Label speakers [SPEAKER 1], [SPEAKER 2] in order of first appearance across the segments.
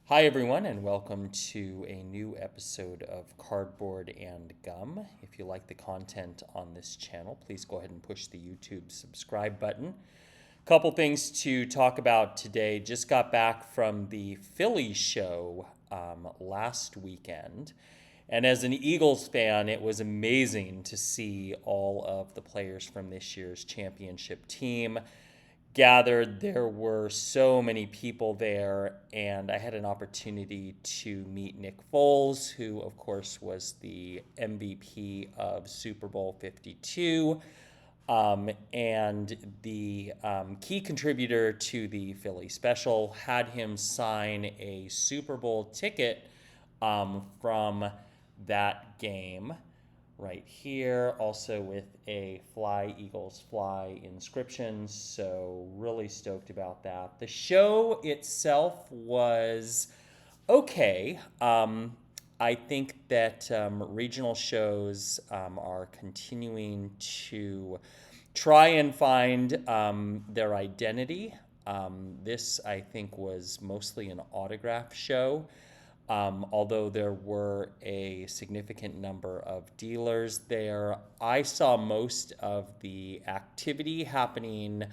[SPEAKER 1] Hi, everyone, and welcome to a new episode of Cardboard and Gum. If you like the content on this channel, please go ahead and push the YouTube subscribe button. Couple things to talk about today. Just got back from the Philly show last weekend. And as an Eagles fan, it was amazing to see all of the players from this year's championship team gathered. There were so many people there, and I had an opportunity to meet Nick Foles, who, of course, was the MVP of Super Bowl 52. And the key contributor to the Philly special had him sign a Super Bowl ticket from that game right here, also with a Fly Eagles Fly inscription. So really stoked about that. The show itself was okay. I think that regional shows are continuing to try and find their identity. This, I think, was mostly an autograph show. Although there were a significant number of dealers there, I saw most of the activity happening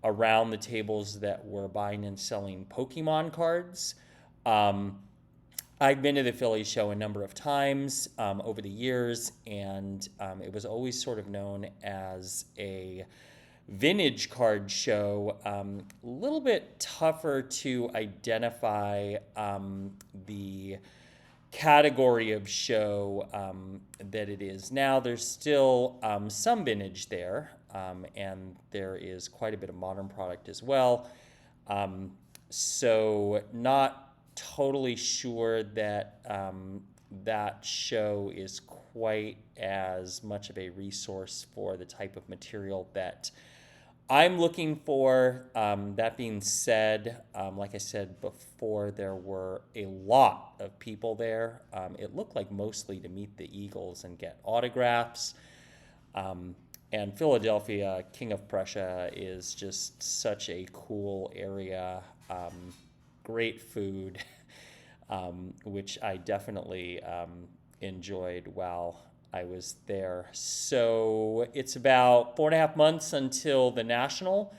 [SPEAKER 1] around the tables that were buying and selling Pokemon cards. Um, I've been to the Philly show a number of times over the years, and it was always sort of known as a vintage card show. A little bit tougher to identify the category of show that it is now. There's still some vintage there, and there is quite a bit of modern product as well. So not totally sure that that show is quite as much of a resource for the type of material that I'm looking for. That being said, like I said before, there were a lot of people there. It looked like mostly to meet the Eagles and get autographs. And Philadelphia, King of Prussia, is just such a cool area. Great food, which I definitely enjoyed while I was there. So it's about 4.5 months until the National,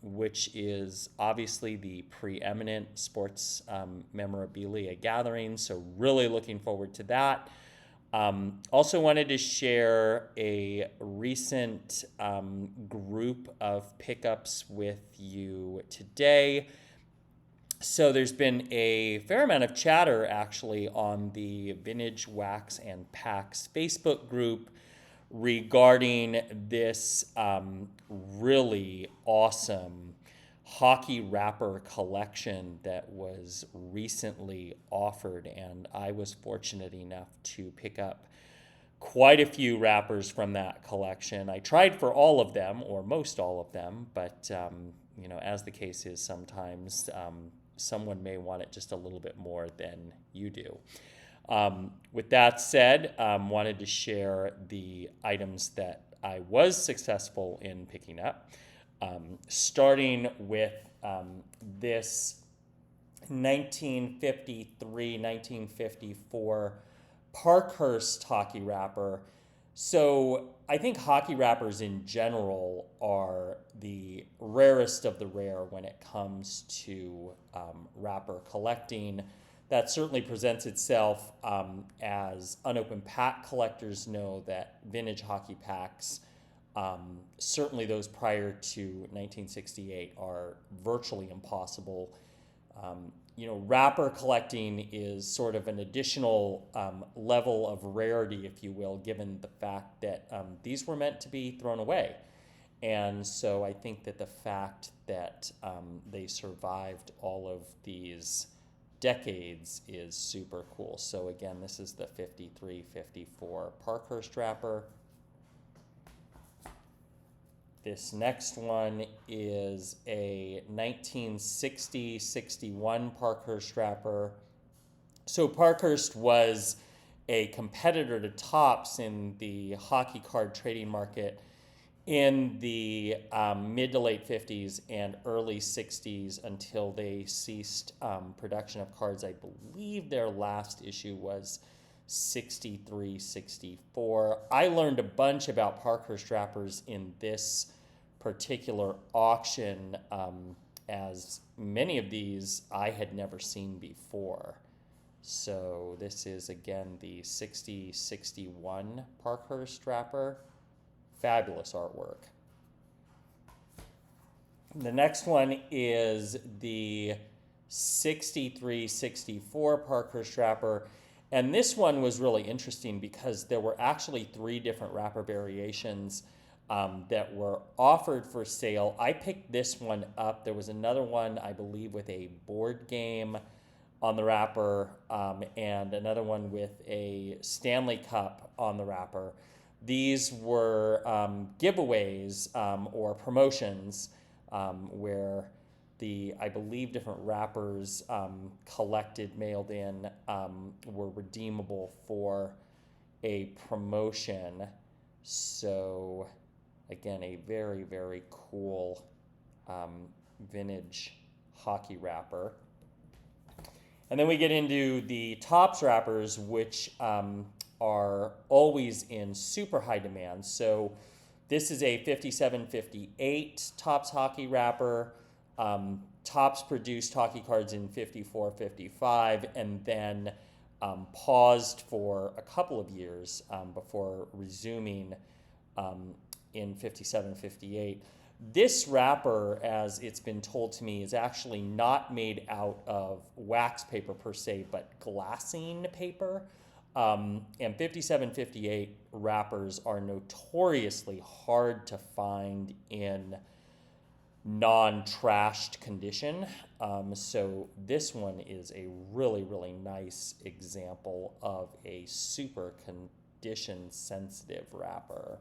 [SPEAKER 1] which is obviously the preeminent sports memorabilia gathering. So really looking forward to that. Also wanted to share a recent group of pickups with you today. So there's been a fair amount of chatter actually on the Vintage Wax and Packs Facebook group regarding this really awesome hockey wrapper collection that was recently offered, and I was fortunate enough to pick up quite a few wrappers from that collection. I tried for all of them, or most all of them, but as the case is sometimes, someone may want it just a little bit more than you do. With that said, wanted to share the items that I was successful in picking up, starting with this 1953-1954 Parkhurst hockey wrapper. So I think hockey wrappers in general are the rarest of the rare when it comes to wrapper collecting. That certainly presents itself as unopened pack collectors know that vintage hockey packs, certainly those prior to 1968, are virtually impossible. Wrapper collecting is sort of an additional level of rarity, if you will, given the fact that these were meant to be thrown away. And so I think that the fact that they survived all of these decades is super cool. So again, this is the 53-54 Parkhurst wrapper. This next one is a 1960-61 Parkhurst wrapper. So Parkhurst was a competitor to Topps in the hockey card trading market in the mid to late 50s and early 60s until they ceased production of cards. I believe their last issue was 63, 64. I learned a bunch about Parkhurst wrappers in this particular auction, as many of these I had never seen before. So this is, again, the 6061 Parkhurst wrapper. Fabulous artwork. The next one is the 6364 Parkhurst wrapper. And this one was really interesting because there were actually 3 different wrapper variations that were offered for sale. I picked this one up. There was another one, I believe, with a board game on the wrapper, and another one with a Stanley Cup on the wrapper. These were giveaways or promotions where I believe, different wrappers collected, mailed in, were redeemable for a promotion. So, again, a very, very cool vintage hockey wrapper. And then we get into the Topps wrappers, which are always in super high demand. So this is a 57-58 Topps hockey wrapper. Topps produced hockey cards in 54-55 and then paused for a couple of years before resuming in 57-58. This wrapper, as it's been told to me, is actually not made out of wax paper per se, but glassine paper. And 57-58 wrappers are notoriously hard to find in non-trashed condition. So this one is a really, really nice example of a super condition-sensitive wrapper.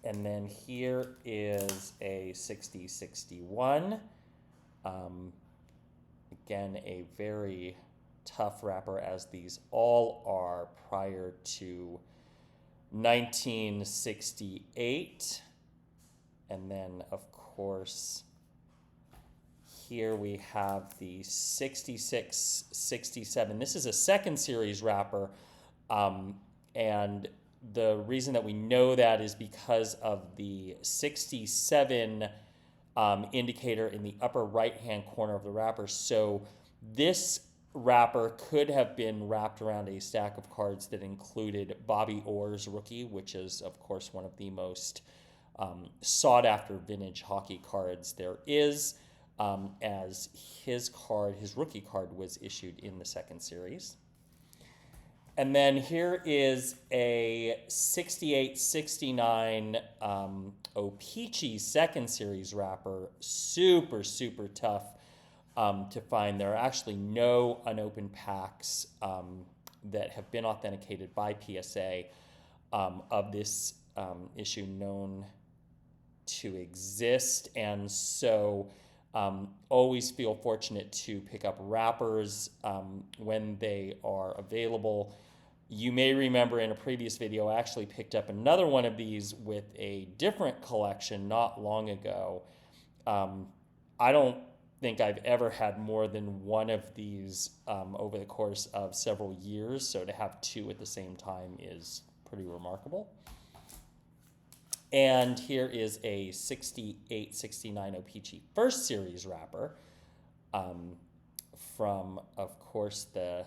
[SPEAKER 1] And then here is a 6061. Again, a very tough wrapper, as these all are prior to 1968. And then, of course, here we have the 6667. This is a second series wrapper, and the reason that we know that is because of the 67 indicator in the upper right-hand corner of the wrapper. So this wrapper could have been wrapped around a stack of cards that included Bobby Orr's rookie, which is, of course, one of the most sought-after vintage hockey cards there is, as his rookie card, was issued in the second series. And then here is a 68-69 OPC second series wrapper. Super, super tough to find. There are actually no unopened packs that have been authenticated by PSA of this issue known to exist. And so always feel fortunate to pick up wrappers when they are available. You may remember in a previous video, I actually picked up another one of these with a different collection not long ago. I don't think I've ever had more than one of these over the course of several years, so to have 2 at the same time is pretty remarkable. And here is a 68-69 OPC first series wrapper from, of course, the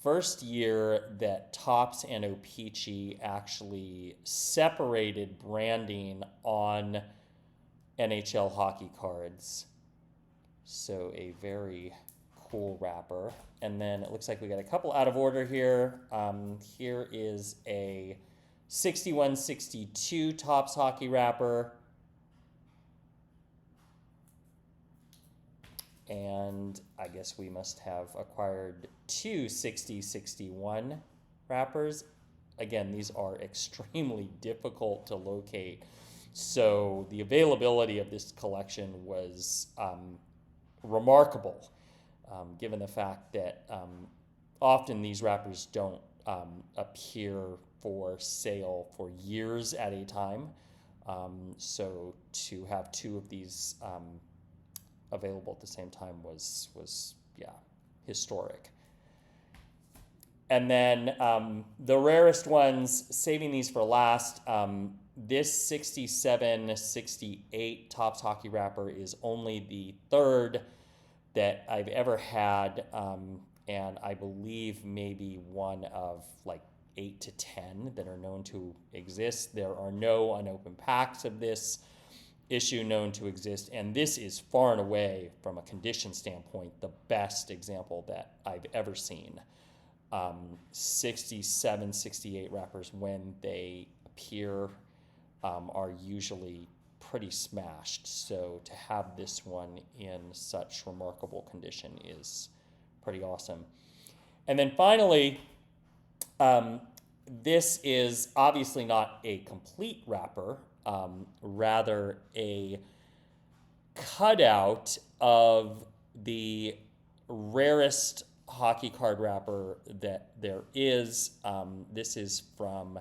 [SPEAKER 1] first year that Topps and OPC actually separated branding on NHL hockey cards. So a very cool wrapper. And then it looks like we got a couple out of order here. Here is a 61-62 Topps hockey wrapper. And I guess we must have acquired 2 60-61 wrappers. Again, these are extremely difficult to locate. So the availability of this collection was remarkable, given the fact that often these wrappers don't appear for sale for years at a time. So to have two of these available at the same time was historic. And then the rarest ones, saving these for last, this 6768 Topps Hockey Wrapper is only the third that I've ever had, and I believe maybe one of like 8 to 10 that are known to exist. There are no unopened packs of this issue known to exist, and this is far and away, from a condition standpoint, the best example that I've ever seen. 67, 68 wrappers, when they appear, are usually pretty smashed. So to have this one in such remarkable condition is pretty awesome. And then finally, this is obviously not a complete wrapper, rather a cutout of the rarest hockey card wrapper that there is. This is from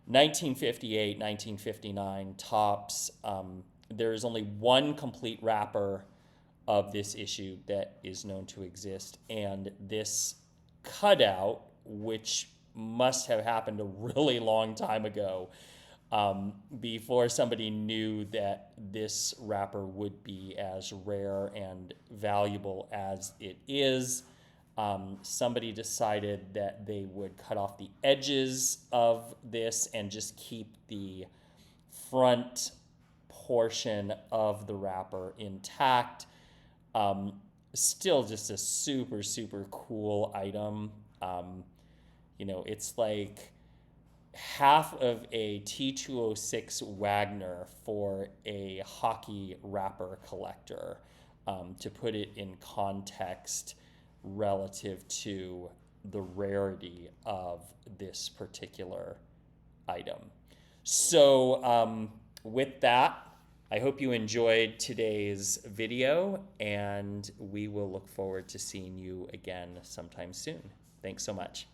[SPEAKER 1] 1958, 1959 Topps. There is only one complete wrapper of this issue that is known to exist, and this cutout, which must have happened a really long time ago, before somebody knew that this wrapper would be as rare and valuable as it is. Somebody decided that they would cut off the edges of this and just keep the front portion of the wrapper intact. Still just a super, super cool item. It's like half of a T206 Wagner for a hockey wrapper collector, to put it in context relative to the rarity of this particular item. So with that, I hope you enjoyed today's video, and we will look forward to seeing you again sometime soon. Thanks so much.